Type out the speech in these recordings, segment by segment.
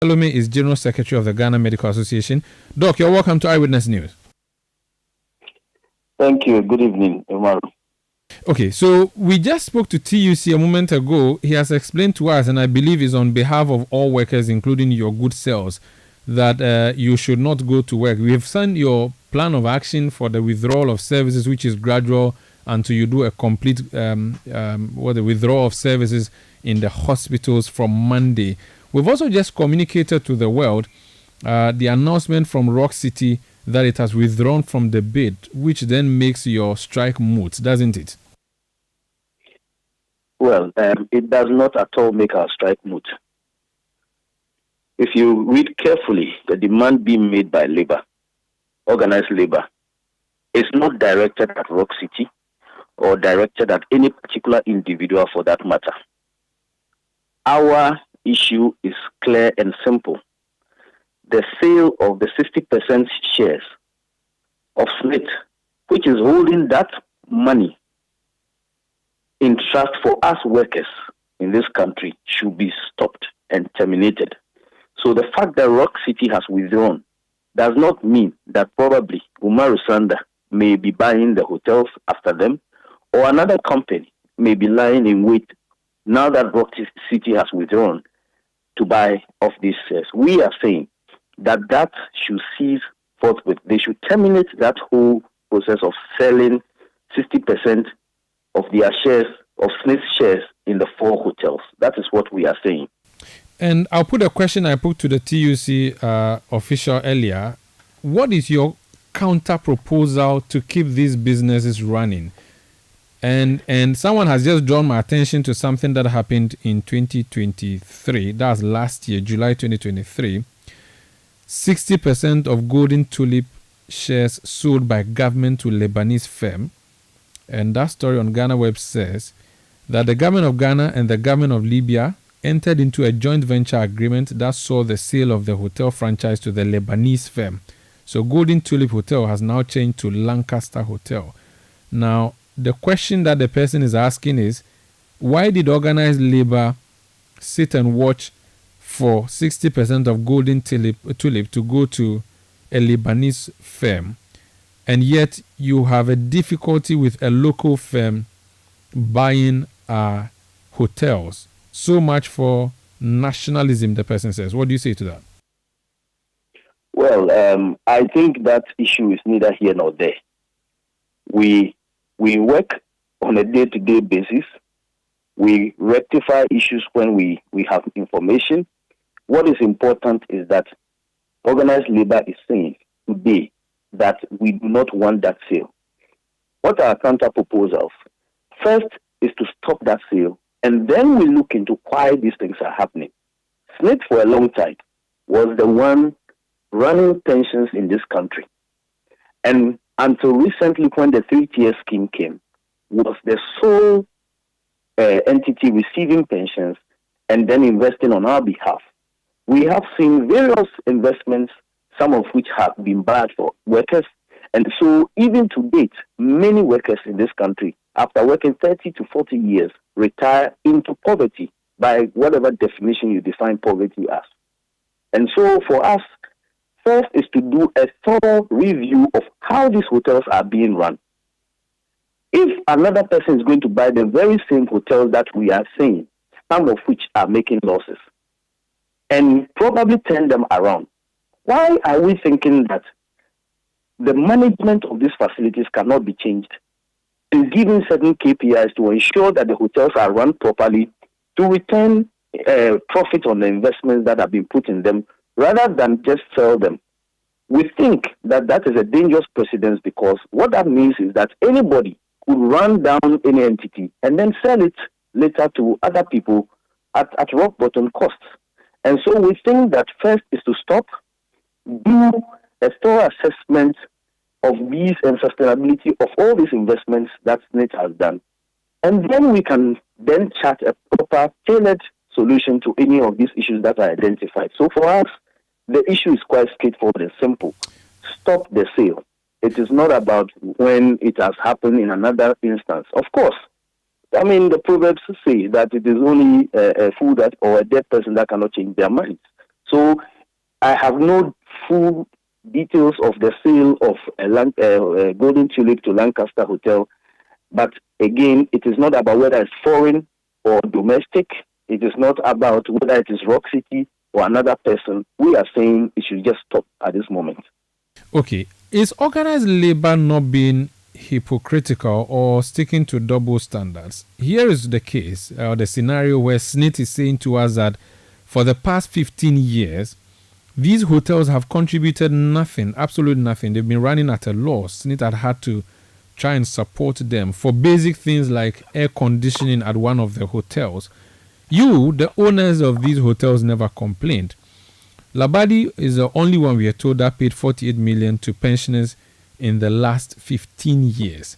Salome is General Secretary of the Ghana Medical Association. Doc, you're welcome to Eyewitness News. Thank you. Good evening, Omar. Okay, so we just spoke to TUC a moment ago. He has explained to us, and I believe is on behalf of all workers, including your good selves, that you should not go to work. We have sent your plan of action for the withdrawal of services, which is gradual until you do a complete the withdrawal of services in the hospitals from Monday. We've also just communicated to the world the announcement from Rock City that it has withdrawn from the bid, which then makes your strike moot, doesn't it? Well, it does not at all make our strike moot. If you read carefully, the demand being made by labor, organized labor, is not directed at Rock City or directed at any particular individual for that matter. Our issue is clear and simple. The sale of the 60% shares of SSNIT, which is holding that money in trust for us workers in this country, should be stopped and terminated. So the fact that Rock City has withdrawn does not mean that probably Umaru Sanda may be buying the hotels after them, or another company may be lying in wait now that Rock City has withdrawn to buy off these shares. We are saying that should cease forthwith. They should terminate that whole process of selling 60% of their shares, of SSNIT shares in the 4 hotels. That is what we are saying. And I'll put a question I put to the TUC official earlier. What is your counter proposal to keep these businesses running? And someone has just drawn my attention to something that happened in 2023. That's last year, July 2023. 60% of Golden Tulip shares sold by government to Lebanese firm. And that story on Ghana Web says that the government of Ghana and the government of Libya entered into a joint venture agreement that saw the sale of the hotel franchise to the Lebanese firm. So Golden Tulip Hotel has now changed to Lancaster Hotel. Now, the question that the person is asking is, why did organized labor sit and watch for 60% of Golden Tulip to go to a Lebanese firm, and yet you have a difficulty with a local firm buying hotels? So much for nationalism, the person says. What do you say to that? Well, I think that issue is neither here nor there. We work on a day-to-day basis. We rectify issues when we have information. What is important is that organized labor is saying today that we do not want that sale. What are our counter proposals? First is to stop that sale, and then we look into why these things are happening. SSNIT for a long time was the one running pensions in this country. And until recently, when the 3-tier scheme came, was the sole entity receiving pensions and then investing on our behalf. We have seen various investments, some of which have been bad for workers. And so even to date, many workers in this country, after working 30 to 40 years, retire into poverty by whatever definition you define poverty as. And so for us, first is to do a thorough review of how these hotels are being run. If another person is going to buy the very same hotels that we are saying, some of which are making losses, and probably turn them around, why are we thinking that the management of these facilities cannot be changed and given certain KPIs to ensure that the hotels are run properly to return profit on the investments that have been put in them rather than just sell them? We think that is a dangerous precedent, because what that means is that anybody could run down any entity and then sell it later to other people at rock bottom costs. And so we think that first is to stop, do a thorough assessment of these and sustainability of all these investments that SSNIT has done. And then we can then chart a proper, tailored solution to any of these issues that are identified. So for us, the issue is quite straightforward and simple. Stop the sale. It is not about when it has happened in another instance. Of course, I mean, the proverbs say that it is only a fool that or a dead person that cannot change their minds. So I have no full details of the sale of a Golden Tulip to Lancaster Hotel. But again, it is not about whether it's foreign or domestic. It is not about whether it is Rock City or another person. We are saying it should just stop at this moment. Okay. Is organized labor not being hypocritical or sticking to double standards? Here is the case, or the scenario where SSNIT is saying to us that for the past 15 years, these hotels have contributed nothing, absolutely nothing. They've been running at a loss. SSNIT had to try and support them for basic things like air conditioning at one of the hotels. You, the owners of these hotels, never complained. Labadi is the only one we are told that paid 48 million to pensioners in the last 15 years.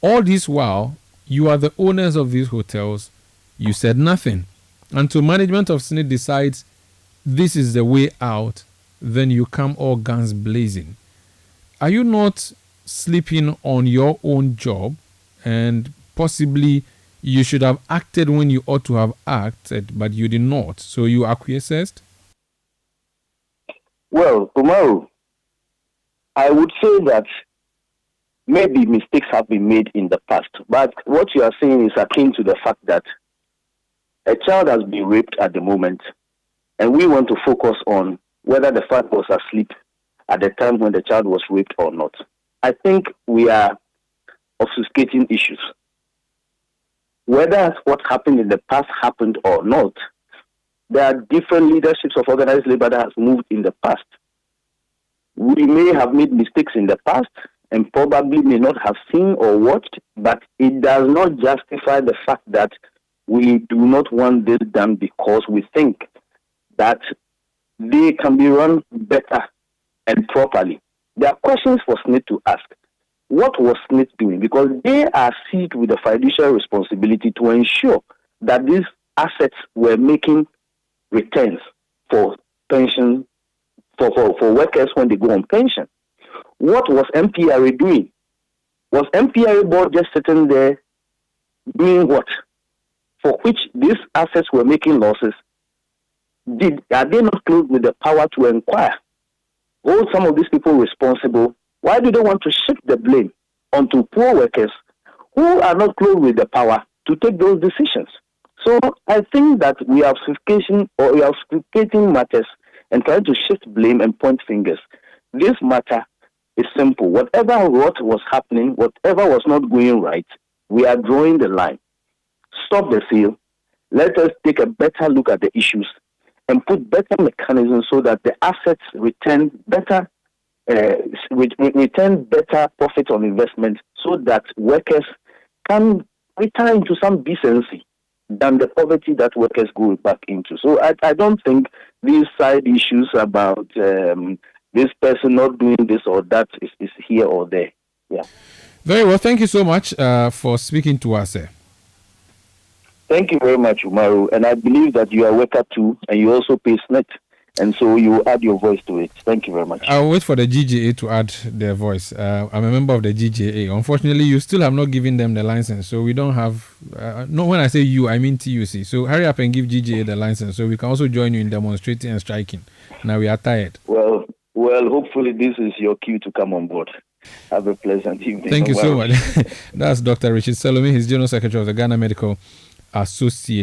All this while, you are the owners of these hotels. You said nothing. Until management of SSNIT decides this is the way out, then you come all guns blazing. Are you not sleeping on your own job? And possibly you should have acted when you ought to have acted, but you did not. So you acquiesced? Well, Umaru, I would say that maybe mistakes have been made in the past, but what you are saying is akin to the fact that a child has been raped at the moment, and we want to focus on whether the father was asleep at the time when the child was raped or not. I think we are obfuscating issues. Whether what happened in the past happened or not, there are different leaderships of organized labor that has moved in the past. We may have made mistakes in the past and probably may not have seen or watched, but it does not justify the fact that we do not want this done because we think that they can be run better and properly. There are questions for SSNIT to ask. What was SSNIT doing? Because they are seized with the fiduciary responsibility to ensure that these assets were making returns for pension, for workers when they go on pension. What was MPRA doing? Was MPRA board just sitting there doing what? For which these assets were making losses? Are they not clothed with the power to inquire? Hold some of these people responsible. Why do they want to shift the blame onto poor workers who are not clothed with the power to take those decisions? So I think that we are obfuscating matters and trying to shift blame and point fingers. This matter is simple. Whatever was happening, whatever was not going right, we are drawing the line. Stop the sale. Let us take a better look at the issues and put better mechanisms so that the assets return better profit on investment, so that workers can return into some decency than the poverty that workers go back into. So I don't think these side issues about this person not doing this or that is here or there. Yeah. Very well. Thank you so much for speaking to us. Thank you very much, Umaru. And I believe that you are a worker too, and you also pay SSNIT. And so you add your voice to it. Thank you very much. I'll wait for the GJA to add their voice. I'm a member of the GJA. Unfortunately, you still have not given them the license. So we don't have... no, when I say you, I mean TUC. So hurry up and give GJA the license so we can also join you in demonstrating and striking. Now we are tired. Well, hopefully this is your cue to come on board. Have a pleasant evening. Thank you so much. That's Dr. Richard Salome. He's General Secretary of the Ghana Medical Association.